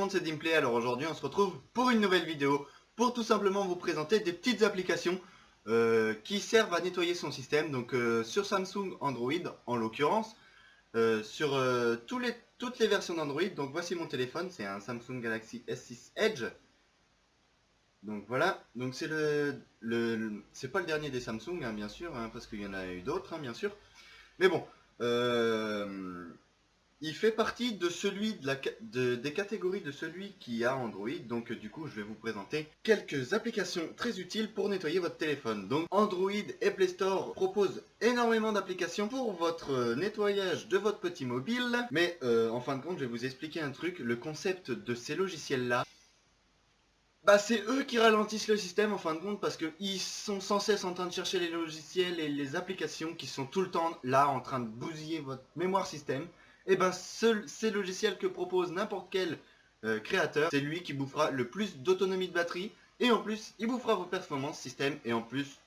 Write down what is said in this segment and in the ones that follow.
monde, c'est Dimplay. Alors aujourd'hui on se retrouve pour une nouvelle vidéo pour tout simplement vous présenter des petites applications qui servent à nettoyer son système. Donc sur Samsung Android en l'occurrence, sur toutes les versions d'Android. Donc voici mon téléphone, c'est un Samsung Galaxy S6 Edge. Donc voilà, donc c'est c'est pas le dernier des Samsung hein, bien sûr, hein, parce qu'il y en a eu d'autres hein, bien sûr. Mais bon, il fait partie de celui des catégories de celui qui a Android. Donc du coup je vais vous présenter quelques applications très utiles pour nettoyer votre téléphone. Donc Android et Play Store proposent énormément d'applications pour votre nettoyage de votre petit mobile. Mais en fin de compte je vais vous expliquer un truc. Le concept de ces logiciels là, bah c'est eux qui ralentissent le système en fin de compte, parce qu'ils sont sans cesse en train de chercher les logiciels et les applications qui sont tout le temps là en train de bousiller votre mémoire système. Et ben ces logiciels que propose n'importe quel créateur, c'est lui qui bouffera le plus d'autonomie de batterie, et en plus il bouffera vos performances système, et en plus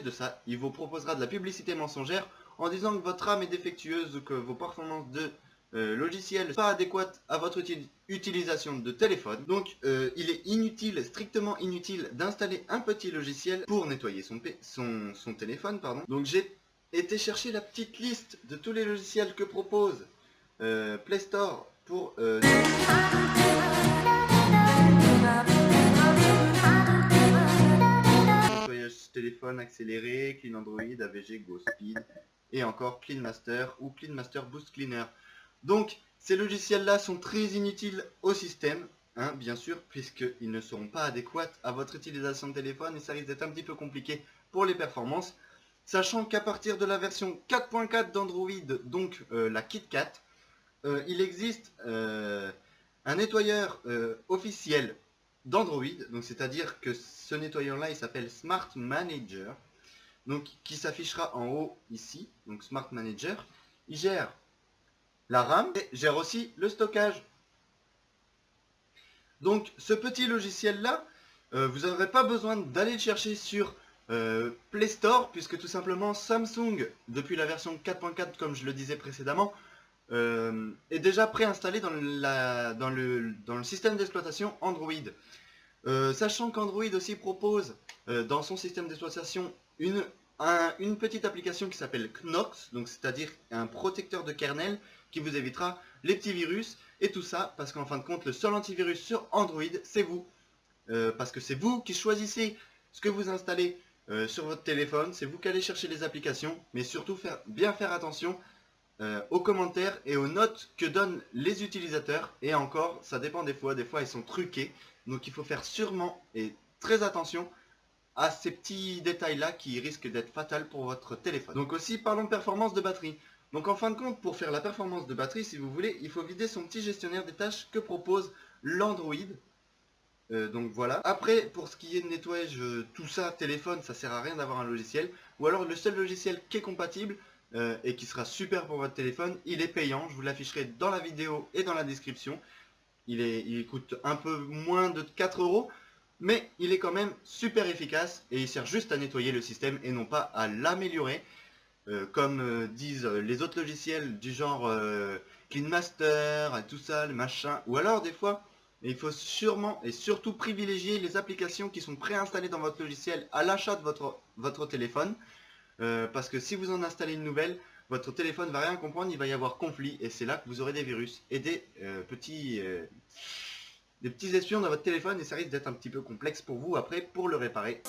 de ça il vous proposera de la publicité mensongère en disant que votre RAM est défectueuse ou que vos performances de logiciel pas adéquate à votre utilisation de téléphone. Donc il est inutile, strictement inutile d'installer un petit logiciel pour nettoyer son téléphone, pardon. Donc j'ai été chercher la petite liste de tous les logiciels que propose Play Store pour nettoyage téléphone accéléré, Clean Android, AVG, Go Speed et encore Clean Master ou Clean Master Boost Cleaner. Donc ces logiciels là sont très inutiles au système, hein, bien sûr, puisqu'ils ne seront pas adéquats à votre utilisation de téléphone, et ça risque d'être un petit peu compliqué pour les performances, sachant qu'à partir de la version 4.4 d'Android, donc la KitKat, il existe un nettoyeur officiel d'Android, donc c'est-à-dire que ce nettoyeur là il s'appelle Smart Manager, donc qui s'affichera en haut ici. Donc Smart Manager, il gère la RAM et gère aussi le stockage. Donc ce petit logiciel là, vous n'aurez pas besoin d'aller le chercher sur Play Store, puisque tout simplement Samsung, depuis la version 4.4 comme je le disais précédemment, est déjà préinstallé dans le système d'exploitation Android. Sachant qu'Android aussi propose dans son système d'exploitation une petite application qui s'appelle Knox, donc c'est-à-dire un protecteur de kernel qui vous évitera les petits virus et tout ça, parce qu'en fin de compte le seul antivirus sur Android c'est vous, parce que c'est vous qui choisissez ce que vous installez sur votre téléphone, c'est vous qui allez chercher les applications, mais surtout bien faire attention aux commentaires et aux notes que donnent les utilisateurs. Et encore, ça dépend des fois ils sont truqués, donc il faut faire sûrement et très attention à ces petits détails là qui risquent d'être fatals pour votre téléphone. Donc aussi parlons de performance de batterie. Donc en fin de compte, pour faire la performance de batterie, si vous voulez, il faut vider son petit gestionnaire des tâches que propose l'Android. Donc voilà. Après, pour ce qui est de nettoyage, tout ça, téléphone, ça sert à rien d'avoir un logiciel. Ou alors le seul logiciel qui est compatible et qui sera super pour votre téléphone, il est payant. Je vous l'afficherai dans la vidéo et dans la description. Il coûte un peu moins de 4 €. Mais il est quand même super efficace et il sert juste à nettoyer le système et non pas à l'améliorer, comme disent les autres logiciels du genre Clean Master et tout ça, le machin. Ou alors des fois, il faut sûrement et surtout privilégier les applications qui sont préinstallées dans votre logiciel à l'achat de votre téléphone, parce que si vous en installez une nouvelle, votre téléphone va rien comprendre, il va y avoir conflit, et c'est là que vous aurez des virus et des petits espions dans votre téléphone, et ça risque d'être un petit peu complexe pour vous après pour le réparer.